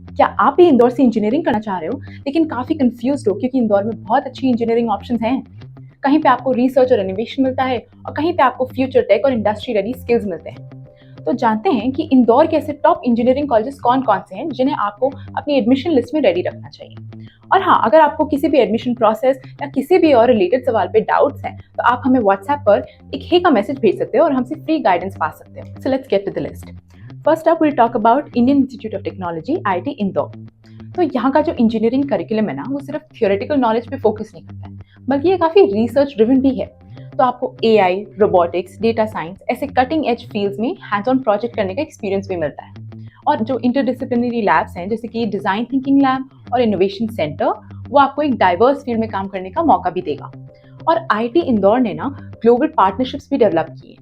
क्या आप भी इंदौर से इंजीनियरिंग करना चाह रहे हो लेकिन काफ़ी कंफ्यूज्ड हो क्योंकि इंदौर में बहुत अच्छी इंजीनियरिंग ऑप्शंस हैं। कहीं पे आपको रिसर्च और इनोवेशन मिलता है और कहीं पे आपको फ्यूचर टेक और इंडस्ट्री रेडी स्किल्स मिलते हैं। तो जानते हैं कि इंदौर के ऐसे टॉप इंजीनियरिंग कॉलेजेस कौन कौन से हैं जिन्हें आपको अपनी एडमिशन लिस्ट में रेडी रखना चाहिए। और हाँ, अगर आपको किसी भी एडमिशन प्रोसेस या किसी भी और रिलेटेड सवाल पे डाउट्स हैं तो आप हमें व्हाट्सएप पर एक हे का मैसेज भेज सकते हो और हमसे फ्री गाइडेंस पा सकते हो। So let's get to the list. First up will talk about Indian Institute of Technology IIT Indore. तो यहाँ का जो इंजीनियरिंग करिकुलम है ना, वो सिर्फ थियोरेटिकल नॉलेज पे फोकस नहीं करता है बल्कि ये काफ़ी रिसर्च ड्रिवन भी है। तो आपको AI, रोबोटिक्स, डेटा साइंस ऐसे कटिंग एज फील्ड्स में हैंड्स ऑन प्रोजेक्ट करने का एक्सपीरियंस भी मिलता है। और जो इंटरडिसिप्लिनरी लैब्स हैं जैसे कि डिज़ाइन थिंकिंग लैब और इनोवेशन सेंटर, वो आपको एक डाइवर्स फील्ड में काम करने का मौका भी देगा। और IIT इंदौर ने ना ग्लोबल पार्टनरशिप्स भी डेवलप किए,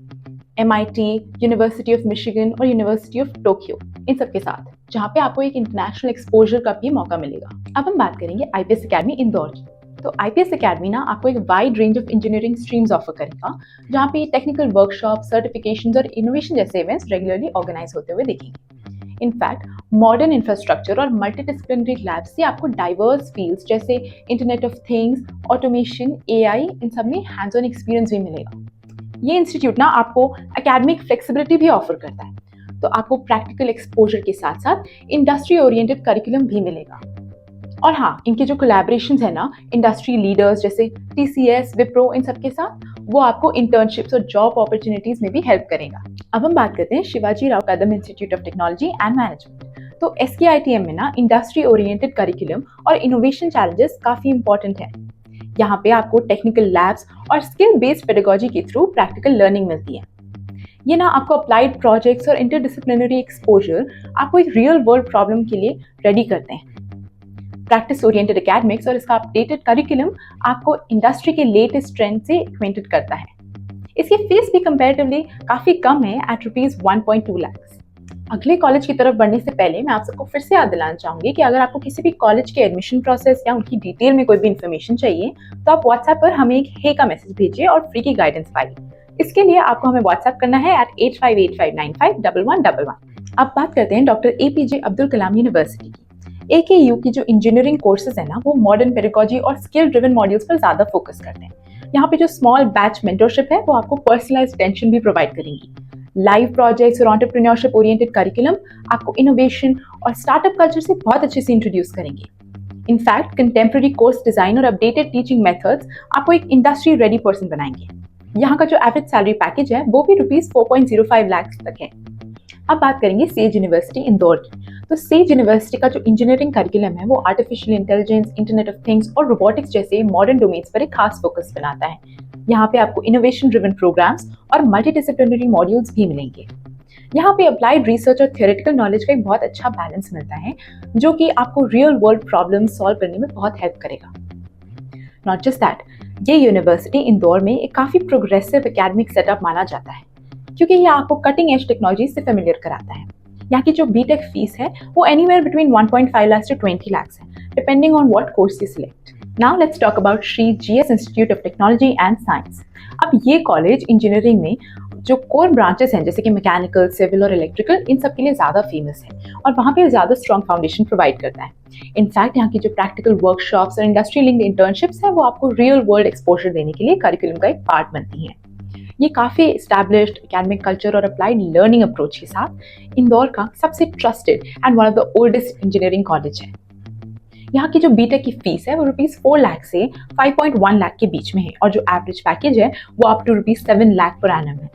MIT, यूनिवर्सिटी ऑफ मिशिगन और यूनिवर्सिटी ऑफ टोक्यो, इन सब के साथ, जहाँ पे आपको एक इंटरनेशनल एक्सपोजर का भी मौका मिलेगा। अब हम बात करेंगे IPS अकेडमी इंदौर की। तो IPS अकेडमी ना आपको एक wide range of engineering streams offer करेगा, जहाँ पे टेक्निकल वर्कशॉप, सर्टिफिकेशंस और इनोवेशन जैसे इवेंट्स रेगुलरली ऑर्गेनाइज होते हुए दिखेंगे। इनफैक्ट मॉडर्न इंफ्रास्ट्रक्चर और मल्टीडिसिप्लिनरी लैब्स से आपको डाइवर्स फील्ड्स जैसे internet of things, automation, AI, इन सब में हैंड्स ऑन एक्सपीरियंस भी मिलेगा। ये इंस्टीट्यूट ना आपको एकेडमिक फ्लेक्सिबिलिटी भी ऑफर करता है, तो आपको प्रैक्टिकल एक्सपोजर के साथ साथ इंडस्ट्री ओरिएंटेड करिकुलम भी मिलेगा। और हाँ, इनके जो कोलैबोरेशंस है ना इंडस्ट्री लीडर्स जैसे TCS, विप्रो, इन सब के साथ, वो आपको इंटर्नशिप्स और जॉब अपॉर्चुनिटीज में भी हेल्प करेगा। अब हम बात करते हैं Shivaji Rao Kadam institute of technology and management. तो SKITM में ना इंडस्ट्री ओरिएंटेड करिकुलम और इनोवेशन चैलेंजेस काफ़ी इंपॉर्टेंट है। यहाँ पे आपको टेक्निकल लैब्स और स्किल बेस्ड पेडागोजी के थ्रू प्रैक्टिकल लर्निंग मिलती है। ये ना आपको अप्लाइड प्रोजेक्ट्स और इंटरडिसिप्लिनरी एक्सपोजर आपको एक रियल वर्ल्ड प्रॉब्लम के लिए रेडी करते हैं। प्रैक्टिस ओरिएंटेड एकेडमिक्स और इसका अपडेटेड करिकुलम आपको इंडस्ट्री के लेटेस्ट ट्रेंड से एक्वेंटेड करता है। इसकी फीस भी कंपैरेटिवली काफ़ी कम है एट ₹1.2 लाख। अगले कॉलेज की तरफ बढ़ने से पहले मैं आप सबको फिर से याद दिलाना चाहूंगी कि अगर आपको किसी भी कॉलेज के एडमिशन प्रोसेस या उनकी डिटेल में कोई भी इन्फॉर्मेशन चाहिए तो आप व्हाट्सएप पर हमें एक हे का मैसेज भेजिए और फ्री की गाइडेंस पाइए। इसके लिए आपको हमें व्हाट्सएप करना है at 8585951111। अब बात करते हैं doctor APJ Abdul Kalam university की। AKU की जो इंजीनियरिंग कोर्सेज है ना, वो मॉडर्न पेडागोजी और स्किल ड्रिवन मॉड्यूल्स पर ज़्यादा फोकस करते हैं। यहाँ पे जो स्मॉल बैच मेंटरशिप है वो आपको पर्सनलाइज्ड अटेंशन भी प्रोवाइड करेंगी। लाइव प्रोजेक्ट्स और एंटरप्रेन्योरशिप ओरिएंटेड करिकुलम आपको इनोवेशन और स्टार्टअप कल्चर से बहुत अच्छे से इंट्रोड्यूस करेंगे। इनफैक्ट कंटेम्प्रेरी कोर्स डिजाइन और अपडेटेड टीचिंग मेथड्स आपको एक इंडस्ट्री रेडी पर्सन बनाएंगे। यहाँ का जो एवरेज सैलरी पैकेज है वो भी ₹4.05 लाख तक है। अब बात करेंगे सेज यूनिवर्सिटी इंदौर की। तो सेज यूनिवर्सिटी का जो इंजीनियरिंग करिकुलम है वो artificial intelligence, internet of things और रोबोटिक्स जैसे मॉडर्न डोमेन्स पर एक खास फोकस बनाता है। यहाँ पे आपको इनोवेशन ड्रिवन प्रोग्राम्स और मल्टीडिसिप्लिनरी मॉड्यूल्स भी मिलेंगे। यहाँ पे अप्लाइड रिसर्च और थियोरेटिकल नॉलेज का एक बहुत अच्छा बैलेंस मिलता है, जो कि आपको रियल वर्ल्ड प्रॉब्लम सॉल्व करने में बहुत हेल्प करेगा। नॉट जस्ट दैट, ये यूनिवर्सिटी इंदौर में एक काफ़ी प्रोग्रेसिव एकेडमिक सेटअप माना जाता है, क्योंकि ये आपको कटिंग एज टेक्नोलॉजी से फेमिलियर कराता है। यहाँ की जो BTech फीस है वो anywhere between 1.5 lakh to 20 lakh है, depending on what course you select. Now let's talk about Shri GS institute of technology and science. अब ये कॉलेज इंजीनियरिंग में जो कोर ब्रांचेस हैं जैसे कि मैकेनिकल, सिविल और इलेक्ट्रिकल, इन सब के लिए ज़्यादा फेमस है और वहाँ पे ज़्यादा स्ट्रॉन्ग फाउंडेशन प्रोवाइड करता है। इनफैक्ट यहाँ की जो प्रैक्टिकल वर्कशॉप्स और इंडस्ट्री लिंक्ड इंटर्नशिप्स हैं वो आपको रियल वर्ल्ड एक्सपोजर देने के लिए करिकुलम का एक पार्ट बनती हैं। ये काफ़ी एस्टैब्लिश्ड एकेडमिक कल्चर और अप्लाइड लर्निंग अप्रोच के साथ इंदौर का सबसे trusted and one of the oldest engineering college है। यहाँ की जो BTech की फीस है वो ₹4 लाख से 5.1 लाख के बीच में है और जो एवरेज पैकेज है वो up to ₹7 lakh per annum.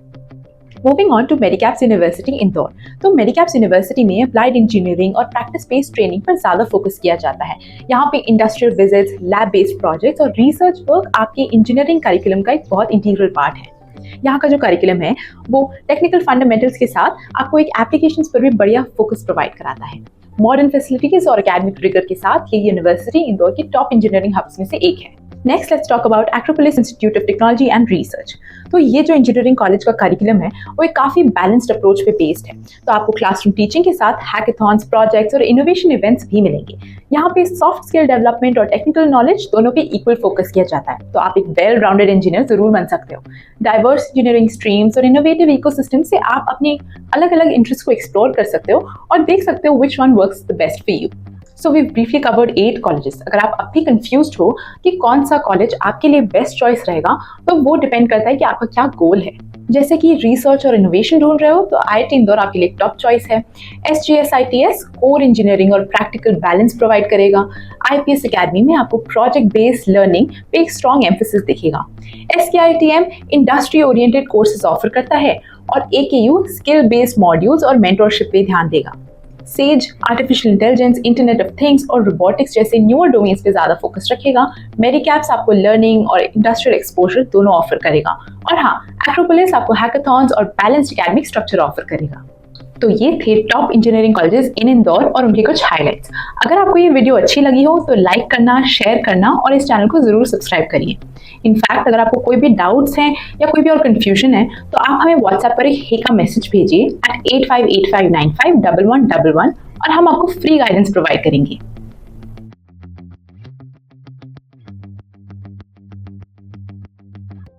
Moving on to Medicaps university Indore. तो मेडिकैप्स यूनिवर्सिटी में अप्लाइड इंजीनियरिंग और प्रैक्टिस बेस्ड ट्रेनिंग पर ज़्यादा फोकस किया जाता है। यहाँ पे industrial visits, lab based projects और रिसर्च वर्क आपके इंजीनियरिंग करिकुलम का एक बहुत इंटीग्रल पार्ट है। यहाँ का जो करिकुलम है वो टेक्निकल फंडामेंटल्स के साथ आपको एक एप्लीकेशंस पर भी बढ़िया फोकस प्रोवाइड कराता है। मॉडर्न फैसिलिटीज और एकेडमिक रिगर के साथ ये यूनिवर्सिटी इंदौर के टॉप इंजीनियरिंग हब्स में से एक है। Next let's talk about Acropolis institute of technology and research. तो ये जो इंजीनियरिंग कॉलेज का करिकुलम है वो एक काफ़ी बैलेंस्ड अप्रोच पे बेस्ड है। तो आपको क्लासरूम टीचिंग के साथ हैकेथॉन्स, प्रोजेक्ट्स और इनोवेशन इवेंट्स भी मिलेंगे। यहाँ पे सॉफ्ट स्किल डेवलपमेंट और टेक्निकल नॉलेज दोनों पे इक्वल फोकस किया जाता है। तो आप एक वेल राउंडेड इंजीनियर जरूर बन सकते हो। डाइवर्स इंजीनियरिंग स्ट्रीम्स और इनोवेटिव इकोसिस्टम से आप अपने अलग अलग इंटरेस्ट को एक्सप्लोर कर सकते हो और देख सकते हो which one works the best for you. So we briefly covered 8 colleges. अगर आप अब भी कंफ्यूज्ड हो कि कौन सा कॉलेज आपके लिए बेस्ट चॉइस रहेगा, तो वो डिपेंड करता है कि आपका क्या गोल है। जैसे कि रिसर्च और इनोवेशन ढूंढ रहे हो तो IIT इंदौर आपके लिए टॉप चॉइस है। SGSITS कोर इंजीनियरिंग और प्रैक्टिकल बैलेंस प्रोवाइड करेगा। IPS अकेडमी में आपको प्रोजेक्ट बेस्ड लर्निंग पे एक स्ट्रॉन्ग एम्फेसिस दिखेगा। SKITM industry oriented courses offer करता है और AKU स्किल बेस्ड मॉड्यूल्स और मेंटरशिप पे ध्यान देगा। Says artificial intelligence, internet of things और रोबोटिक्स जैसे न्यूअर डोमेन्स पे ज्यादा फोकस रखेगा। मेडिकैप्स आपको लर्निंग और इंडस्ट्रियल एक्सपोजर दोनों ऑफर करेगा। और हाँ, एक्रोपोलिस आपको हैकाथॉन्स और बैलेंस्ड एकेडमिक स्ट्रक्चर ऑफर करेगा। तो ये थे top engineering colleges in Indore और उनके कुछ हाइलाइट्स। अगर आपको ये वीडियो अच्छी लगी हो तो लाइक करना, शेयर करना और इस चैनल को जरूर सब्सक्राइब करिए। इनफैक्ट अगर आपको कोई भी डाउट्स हैं या कोई भी और कंफ्यूजन है तो आप हमें व्हाट्सएप पर एक हे का मैसेज भेजिए at 8585951111 और हम आपको फ्री गाइडेंस प्रोवाइड करेंगे।